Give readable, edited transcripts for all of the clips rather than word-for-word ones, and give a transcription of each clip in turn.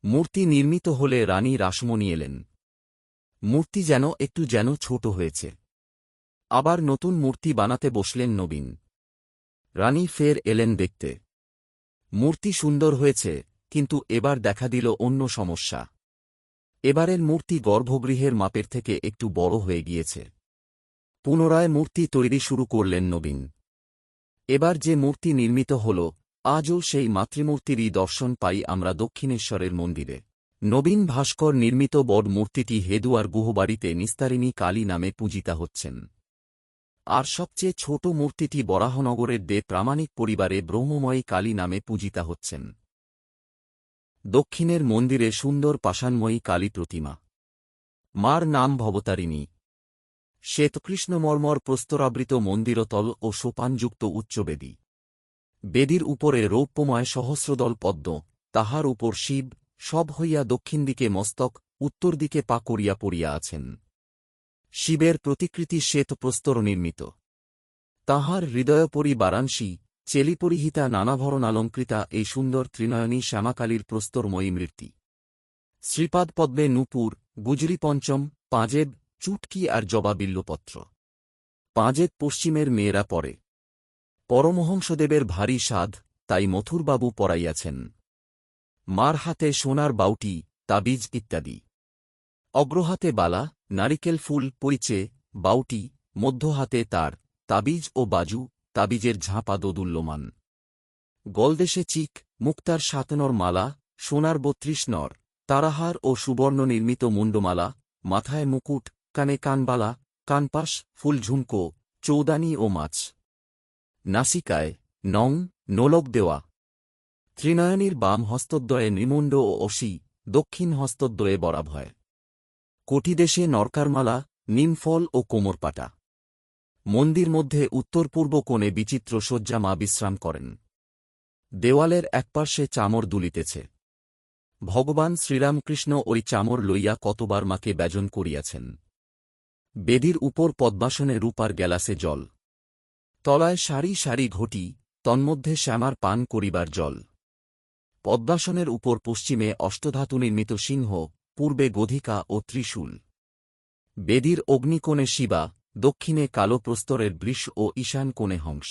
মূর্তি নির্মিত হলে রানী রাসমণি এলেন। মূর্তি যেন ছোট হয়েছে। আবার নতুন মূর্তি বানাতে বসলেন নবীন। রানী ফের এলেন দেখতে। মূর্তি সুন্দর হয়েছে, কিন্তু এবার দেখা দিল অন্য সমস্যা। এবারের মূর্তি গর্ভগৃহের মাপের থেকে একটু বড় হয়ে গিয়েছে। পুনরায় মূর্তি তৈরি শুরু করলেন নবীন। এবার যে মূর্তি নির্মিত হল, আজও সেই মাতৃমূর্তিরই দর্শন পাই আমরা দক্ষিণেশ্বরের মন্দিরে। নবীন ভাস্কর নির্মিত বড় মূর্তিটি হেদুয়ার গুহবাড়িতে নিস্তারিণী কালী নামে পূজিতা হচ্ছেন। আর সবচেয়ে ছোট মূর্তিটি বরাহনগরের দে প্রামাণিক পরিবারে ব্রহ্মময়ী কালী নামে পূজিতা হচ্ছেন। দক্ষিণের মন্দিরে সুন্দর পাষাণময়ী কালী প্রতিমা। মার নাম ভবতারিণী। শ্বেতকৃষ্ণমর্মর প্রস্তরাবৃত মন্দিরতল ও সোপানযুক্ত উচ্চবেদী। বেদীর উপরে রৌপ্যময় সহস্রদল পদ্ম, তাহার উপর শিব, সব হইয়া দক্ষিণ দিকে মস্তক, উত্তর দিকে পা করিয়া পড়িয়া আছেন। শিবের প্রতিকৃতি শ্বেতপ্রস্তর নির্মিত। তাহার হৃদয়পরি বারাণসী, চেলিপরিহিতা নানাভরণালঙ্কৃতা এই সুন্দর ত্রিনয়নী শ্যামাকালীর প্রস্তরময়ী মূর্তি। শ্রীপাদপদ্মে নূপুর, গুজরি পঞ্চম, পাঁজেব, চুটকি আর জবা বিল্লপত্র। পাঁজেব পশ্চিমের মেয়েরা পরে। পরমহংসদেবের ভারী সাধ, তাই মথুরবাবু পরাইয়াছেন। মার হাতে সোনার বাউটি, তাবিজ ইত্যাদি। অগ্রহাতে বালা, নারিকেল ফুল, পৈচে, বাউটি, মধ্য হাতে তার, তাবিজ ও বাজু, তাবিজের ঝাঁপা দোদুল্যমান। গলদেশে চিক, মুক্তার ৭ নর মালা, সোনার ৩২ নর, তারাহার ও সুবর্ণ নির্মিত মুন্ডমালা, মাথায় মুকুট, কানে কানবালা, কানপাশ, ফুল ঝুমকো, চৌদানি ও মাছ। নাসিকায় নোলক দেওয়া। ত্রিনয়নীর বাম হস্তদ্বয়ে নৃমুণ্ড ও অসি, দক্ষিণ হস্তদ্বয়ে বরাভয়। কোটিদেশে নরকারমালা, নিমফল ও কোমরপাটা। মন্দির মধ্যে উত্তর পূর্ব কোণে বিচিত্র শয্যা মা বিশ্রাম করেন। দেওয়ালের একপার্শ্বে চামর দুলিতেছে। ভগবান শ্রীরামকৃষ্ণ ওই চামর লইয়া কতবার মাকে ব্যজন করিয়াছেন। বেদির উপর পদ্মাসনে রূপার গ্যালাসে জল। তলায় সারি সারি ঘটি, তন্মধ্যে শ্যামার পান করিবার জল। পদ্মাসনের উপর পশ্চিমে অষ্টধাতু নির্মিত সিংহ, পূর্বে গধিকা ও ত্রিশূল। বেদির অগ্নিকোণে শিবা, দক্ষিণে কালো প্রস্তরের বৃষ ও ঈশান কোণে হংস।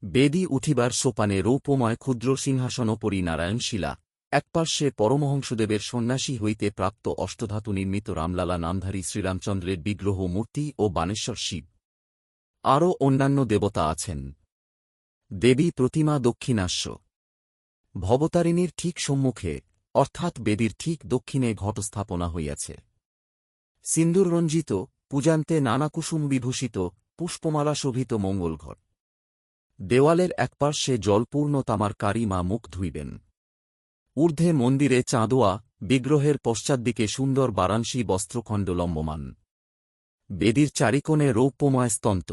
বেদী উঠিবার সোপানে রৌপ্যময় ক্ষুদ্র সিংহাসনোপরি নারায়ণশিলা, একপার্শ্বে পরমহংসদেবের সন্ন্যাসী হইতে প্রাপ্ত অষ্টধাতু নির্মিত রামলালা নামধারী শ্রীরামচন্দ্রের বিগ্রহ মূর্তি ও বানেশ্বর শিব। আরও অন্যান্য দেবতা আছেন। দেবী প্রতিমা দক্ষিণাস্য। ভবতারিণীর ঠিক সম্মুখে, অর্থাৎ বেদীর ঠিক দক্ষিণে ঘটস্থাপনা হইয়াছে। সিন্দুররঞ্জিত, পূজান্তে নানা কুসুম বিভূষিত, পুষ্পমালা শোভিত মঙ্গলঘট। দেওয়ালের একপার্শ্বে জলপূর্ণ তামার কারি মা মুখ ধুইবেন। ঊর্ধ্বে মন্দিরে চাঁদোয়া, বিগ্রহের পশ্চাদ্দিকে সুন্দর বারাণসী বস্ত্রখণ্ড লম্বমান। বেদীর চারিকোণে রৌপ্যময় স্তন্ত।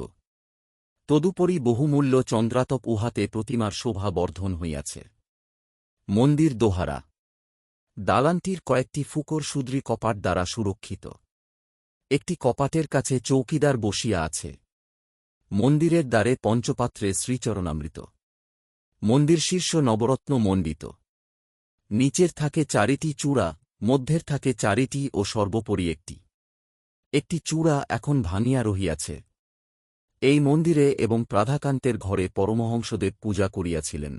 তদুপরি বহুমূল্য চন্দ্রাতপ উহাতে প্রতিমার শোভা বর্ধন হইয়াছে। মন্দির দোহারা। দালানটির কয়েকটি ফুকর সুদ্রি কপাট দ্বারা সুরক্ষিত। একটি কপাটের কাছে চৌকিদার বসিয়া আছে। মন্দিরের দ্বারে পঞ্চপাত্রে শ্রীচরণামৃত। মন্দির শীর্ষ নবরত্ন মণ্ডিত। নিচের থাকে ৪টি চূড়া, মধ্যের থাকে ৪টি ও সর্বোপরি একটি। একটি চূড়া এখন ভাঙিয়া রহিয়াছে। এই মন্দিরে এবং প্রাধাকান্তের ঘরে পরমহংসদেব পূজা করিয়াছিলেন।